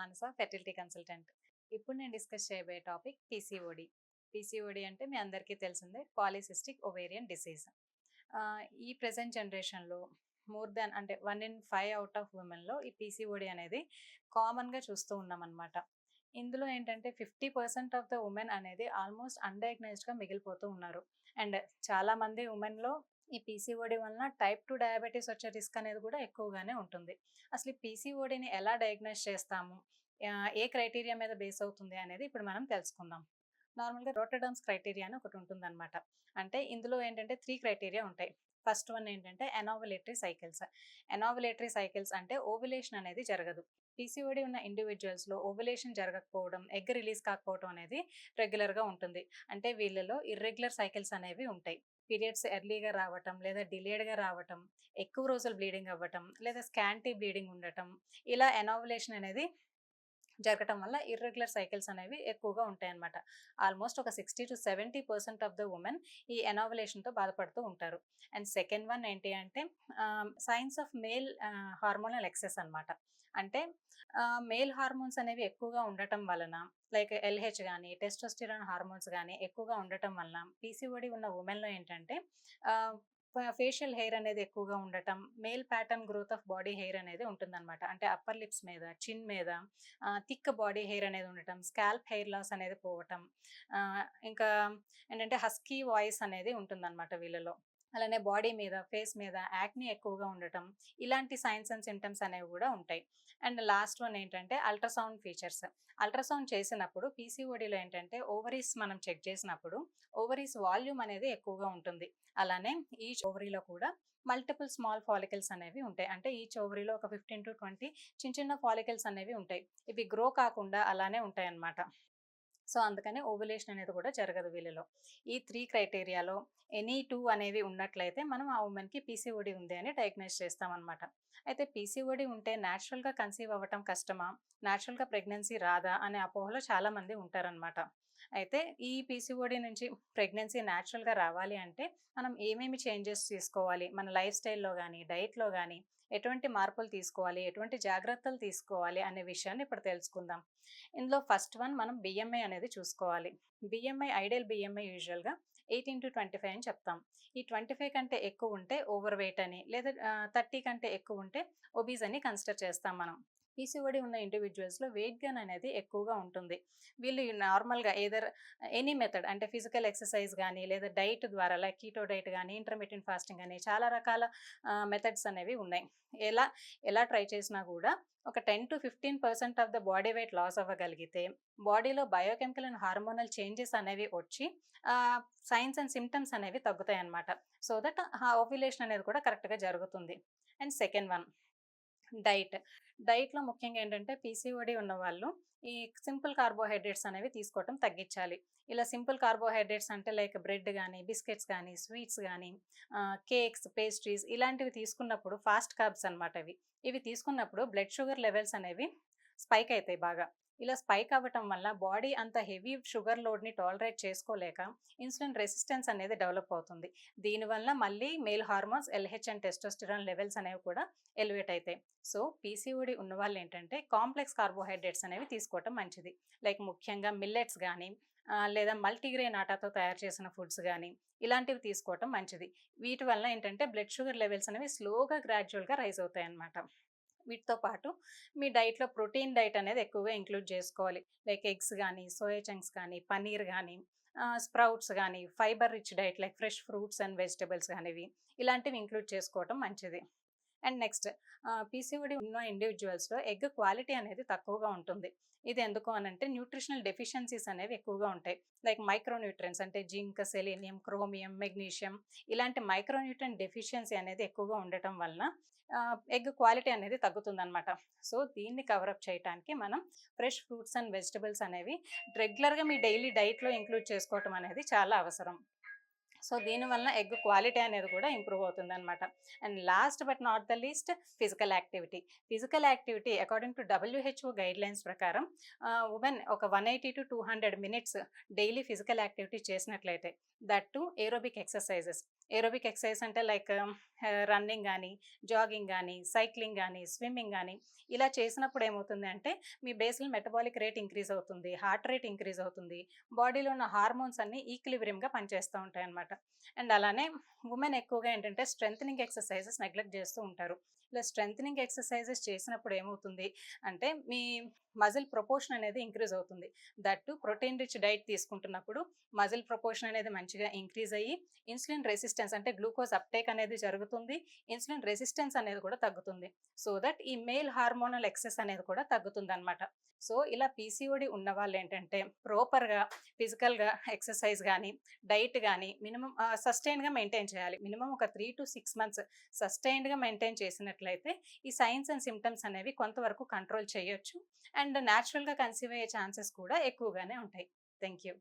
మానస fertility consultant. ఇప్పుడు నేను discuss చేయబోయే టాపిక్ పీసీఓడి. పీసీఓడి అంటే మీ అందరికీ తెలిసిందే పాలిసిస్టిక్ ఒవేరియన్ డిసీజ్. ఈ ప్రెజెంట్ జనరేషన్‌లో మోర్ దాన్ అంటే 1 ఇన్ 5 ఔట్ ఆఫ్ విమెన్‌లో ఈ పీసీఓడి అనేది కామన్‌గా చూస్తూ ఉన్నామనమాట. ఇందులో ఏంటంటే 50% ఆఫ్ ద వుమెన్ అనేది ఆల్మోస్ట్ అన్‌డయాగ్నైజ్డ్‌గా మిగిలిపోతూ ఉన్నారు. అండ్ చాలామంది వుమెన్‌లో ఈ పీసీఓడి వలన టైప్ 2 డయాబెటిస్ వచ్చే రిస్క్ అనేది కూడా ఎక్కువగానే ఉంటుంది. అసలు ఈ పీసీఓడిని ఎలా డయాగ్నైజ్ చేస్తాము? ఏ క్రైటీరియా మీద బేస్ అవుతుంది అనేది ఇప్పుడు మనం తెలుసుకుందాం. నార్మల్‌గా రోటర్‌డమ్స్ క్రైటీరియా అని ఒకటి ఉంటుందన్నమాట. అంటే ఇందులో ఏంటంటే 3 క్రైటీరియా ఉంటాయి. ఫస్ట్ వన్ ఏంటంటే అనావులేటరీ సైకిల్స్. అనావులేటరీ సైకిల్స్ అంటే ఓవ్యులేషన్ అనేది జరగదు. పీసీఓడి ఉన్న ఇండివిడ్యువల్స్‌లో ఓవ్యులేషన్ జరగకపోవడం, ఎగ్ రిలీజ్ కాకపోవడం అనేది రెగ్యులర్‌గా ఉంటుంది. అంటే వీళ్ళలో ఇర్రెగ్యులర్ సైకిల్స్ అనేవి ఉంటాయి. పీరియడ్స్ ఎర్లీగా రావటం, లేదా డిలేడ్‌గా రావటం, ఎక్కువ రోజులు బ్లీడింగ్ అవ్వటం, లేదా స్కాంటీ బ్లీడింగ్ ఉండటం, ఇలా అనావులేషన్ అనేది జరగటం వల్ల ఇర్రెగ్యులర్ సైకిల్స్ అనేవి ఎక్కువగా ఉంటాయన్నమాట. ఆల్మోస్ట్ ఒక 60-70% ఆఫ్ ద వుమెన్ ఈ ఎనావులేషన్‌తో బాధపడుతూ ఉంటారు. అండ్ సెకండ్ వన్ ఏంటి అంటే science of male hormonal excess అనమాట. అంటే మేల్ హార్మోన్స్ అనేవి ఎక్కువగా ఉండటం వలన లైక్ ఎల్‌హెచ్ గాని, టెస్టోస్టిరాన్ హార్మోన్స్ గాని ఎక్కువగా ఉండటం వలన పీసీఓడి ఉన్న వుమెన్‌లో ఏంటంటే ఆహ్, ఫేషియల్ హెయిర్ అనేది ఎక్కువగా ఉండటం, male pattern growth of body hair అనేది ఉంటుందన్నమాట. అంటే అప్పర్ లిప్స్ మీద, చిన్ మీద థిక్ బాడీ హెయిర్ అనేది ఉండటం, స్కాల్ప్ హెయిర్ లాస్ అనేది పోవటం, ఇంకా ఏంటంటే హస్కీ వాయిస్ అనేది ఉంటుందన్నమాట వీళ్ళలో. అలానే బాడీ మీద, ఫేస్ మీద యాక్ని ఎక్కువగా ఉండటం, ఇలాంటి సైన్స్ అండ్ సింప్టమ్స్ అనేవి కూడా ఉంటాయి. అండ్ లాస్ట్ వన్ ఏంటంటే అల్ట్రాసౌండ్ ఫీచర్స్. అల్ట్రాసౌండ్ చేసినప్పుడు పీసీఓడిలో ఏంటంటే ఓవరీస్ మనం చెక్ చేసినప్పుడు ఓవరీస్ వాల్యూమ్ అనేది ఎక్కువగా ఉంటుంది. అలానే ఈచ్ ఓవరీలో కూడా మల్టిపుల్ స్మాల్ ఫాలికల్స్ అనేవి ఉంటాయి. అంటే ఈచ్ ఓవరీలో ఒక 15-20 చిన్న చిన్న ఫాలికల్స్ అనేవి ఉంటాయి. ఇవి గ్రో కాకుండా అలానే ఉంటాయన్నమాట. సో, అందుకని ఓవ్యులేషన్ అనేది కూడా జరగదు వీళ్ళలో. ఈ 3 క్రైటీరియాలో ఎనీ 2 అనేవి ఉన్నట్లయితే మనం ఆ వుమెన్‌కి పీసీఓడి ఉంది అని డయాగ్నైజ్ చేస్తామనమాట. అయితే పీసీఓడి ఉంటే నేచురల్‌గా కన్సీవ్ అవ్వటం కష్టమా? నేచురల్‌గా ప్రెగ్నెన్సీ రాదా? అనే అపోహలో చాలామంది ఉంటారనమాట. అయితే ఈ పీసీఓడి నుంచి ప్రెగ్నెన్సీ నేచురల్‌గా రావాలి అంటే మనం ఏమేమి చేంజెస్ తీసుకోవాలి? మన లైఫ్ స్టైల్‌లో గానీ, డైట్‌లో గానీ ఎటువంటి మార్పులు తీసుకోవాలి? ఎటువంటి జాగ్రత్తలు తీసుకోవాలి? అనే విషయాన్ని ఇప్పుడు తెలుసుకుందాం. ఇందులో ఫస్ట్ వన్ మనం బిఎంఐ అనేది చూసుకోవాలి. ఐడియల్ బిఎంఐ యూజువల్‌గా 18-25 అని చెప్తాం. ఈ 25 కంటే ఎక్కువ ఉంటే ఓవర్ వెయిట్ అని, లేదా 30 కంటే ఎక్కువ ఉంటే ఒబీస్ అని కన్సిడర్ చేస్తాం మనం. పీసీఓడి ఉన్న ఇండివిడ్యువల్స్‌లో వెయిట్ గెయిన్ అనేది ఎక్కువగా ఉంటుంది. వీళ్ళు నార్మల్‌గా ఎనీ మెథడ్ అంటే ఫిజికల్ ఎక్సర్సైజ్ గానీ, లేదా డైట్ ద్వారా లైక్ కీటో డైట్ గానీ, ఇంటర్మిటెంట్ ఫాస్టింగ్ గానీ చాలా రకాల మెథడ్స్ అనేవి ఉన్నాయి. ఎలా ఎలా ట్రై చేసినా గూడా ఒక 10-15% of the body weight loss అవ్వగలిగితే, బాడీలో బయోకెమికల్ అండ్ హార్మోనల్ చేంజెస్ అనేవి వచ్చి ఆహ్, సైన్స్ అండ్ సింప్టమ్స్ అనేవి తగ్గుతాయన్నమాట. సో దట్ ఓవ్యులేషన్ అనేది కూడా కరెక్ట్‌గా జరుగుతుంది. And second one diet. డైట్‌లో ముఖ్యంగా ఏంటంటే పీసీఓడి ఉన్నవాళ్ళు ఈ సింపుల్ కార్బోహైడ్రేట్స్ అనేవి తీసుకోవటం తగ్గించాలి. ఇలా సింపుల్ కార్బోహైడ్రేట్స్ అంటే లైక్ బ్రెడ్ గానీ, బిస్కెట్స్ గానీ, స్వీట్స్ గానీ, కేక్స్, పేస్ట్రీస్ ఇలాంటివి తీసుకున్నప్పుడు ఫాస్ట్ కార్బ్స్ అనమాట ఇవి. ఇవి తీసుకున్నప్పుడు బ్లడ్ షుగర్ లెవెల్స్ అనేవి స్పైక్ అయితాయి బాగా. ఇలా స్పైక్ అవ్వటం వల్ల బాడీ అంత హెవీ షుగర్ లోడ్‌ని టాలరేట్ చేసుకోలేక ఇన్సులిన్ రెసిస్టెన్స్ అనేది డెవలప్ అవుతుంది. దీనివల్ల మళ్ళీ male hormones LH and testosterone levels అనేవి కూడా ఎలివేట్ అయితాయి. సో, పీసీఓడి ఉన్నవాళ్ళేంటంటే కాంప్లెక్స్ కార్బోహైడ్రేట్స్ అనేవి తీసుకోవటం మంచిది. లైక్ ముఖ్యంగా మిల్లెట్స్ గానీ, లేదా మల్టీగ్రెయిన్ ఆటాతో తయారు చేసిన ఫుడ్స్ గానీ, ఇలాంటివి తీసుకోవటం మంచిది. వీటి వల్ల ఏంటంటే బ్లడ్ షుగర్ లెవెల్స్ అనేవి స్లోగా గ్రాడ్యుయల్‌గా రైజ్ అవుతాయన్నమాట. వీటితో పాటు మీ డైట్‌లో ప్రోటీన్ డైట్ అనేది ఎక్కువగా ఇంక్లూడ్ చేసుకోవాలి. లైక్ ఎగ్స్ గానీ, సోయా చంక్స్ కానీ, పన్నీర్ గానీ, స్ప్రౌట్స్ గానీ, fibre rich diet like fresh fruits and vegetables గానివి ఇలాంటివి ఇంక్లూడ్ చేసుకోవటం మంచిది. అండ్ నెక్స్ట్ పీసీఓడి ఉన్న ఇండివిడ్యువల్స్‌లో ఎగ్ క్వాలిటీ అనేది తక్కువగా ఉంటుంది. ఇది ఎందుకు అనంటే న్యూట్రిషనల్ డెఫిషియన్సీస్ అనేవి ఎక్కువగా ఉంటాయి. లైక్ మైక్రో న్యూట్రియన్స్ అంటే జింక్, సెలీనియం, క్రోమియం, మెగ్నీషియం ఇలాంటి మైక్రో న్యూట్రియన్ డెఫిషియన్సీ అనేది ఎక్కువగా ఉండటం వలన ఎగ్ క్వాలిటీ అనేది తగ్గుతుందనమాట. సో, దీన్ని కవర్ అప్ చేయటానికి మనం ఫ్రెష్ ఫ్రూట్స్ అండ్ వెజిటబుల్స్ అనేవి రెగ్యులర్‌గా మీ డైలీ డైట్‌లో ఇంక్లూడ్ చేసుకోవటం అనేది చాలా అవసరం. సో, దీనివలన ఎగ్ క్వాలిటీ అనేది కూడా ఇంప్రూవ్ అవుతుందనమాట. And last but not the least physical activity. Physical activity according to WHO guidelines ప్రకారం వుమెన్ ఒక 180-200 మినిట్స్ డైలీ ఫిజికల్ యాక్టివిటీ చేసినట్లయితే that two aerobic exercises. Aerobic exercise అంటే లైక్ రన్నింగ్ గానీ, jogging గానీ, cycling గానీ, స్విమ్మింగ్ గానీ ఇలా చేసినప్పుడు ఏమవుతుంది అంటే మీ బేసల్ మెటబాలిక్ రేట్ ఇంక్రీజ్ అవుతుంది. హార్ట్ రేట్ ఇంక్రీజ్ అవుతుంది. బాడీలో ఉన్న హార్మోన్స్ అన్నీ ఈక్విలిబ్రియంగా పనిచేస్తూ ఉంటాయన్నమాట. అండ్ అలానే వుమెన్ ఎక్కువగా ఏంటంటే స్ట్రెంథెనింగ్ ఎక్సర్సైజెస్ నెగ్లెక్ట్ చేస్తూ ఉంటారు. ఇలా స్ట్రెంథెనింగ్ ఎక్సర్సైజెస్ చేసినప్పుడు ఏమవుతుంది అంటే మీ మజిల్ ప్రపోర్షన్ అనేది ఇంక్రీజ్ అవుతుంది. That two protein rich diet తీసుకుంటున్నప్పుడు మజిల్ ప్రపోర్షన్ అనేది మంచిగా ఇంక్రీజ్ అయ్యి ఇన్సులిన్ రెసిస్టెన్స్ అంటే గ్లూకోజ్ అప్టేక్ అనేది జరుగుతుంది. ఇన్సులిన్ రెసిస్టెన్స్ అనేది కూడా తగ్గుతుంది. సో దట్ ఈ మేల్ హార్మోనల్ ఎక్సెస్ అనేది కూడా తగ్గుతుందనమాట. సో ఇలా పీసీఓడి ఉన్న వాళ్ళేంటంటే ప్రాపర్‌గా ఫిజికల్‌గా ఎక్సర్సైజ్ గానీ, డైట్ గానీ మినిమమ్ సస్టైన్డ్‌గా మెయింటైన్ చేయాలి. మినిమమ్ ఒక 3-6 మంత్స్ సస్టైన్డ్‌గా మెయింటైన్ చేసినట్లయితే ఈ సైన్స్ అండ్ సింప్టమ్స్ అనేవి కొంతవరకు కంట్రోల్ చేయొచ్చు. అండ్ నేచురల్‌గా కన్సీవ్ అయ్యే ఛాన్సెస్ కూడా ఎక్కువగానే ఉంటాయి. Thank you.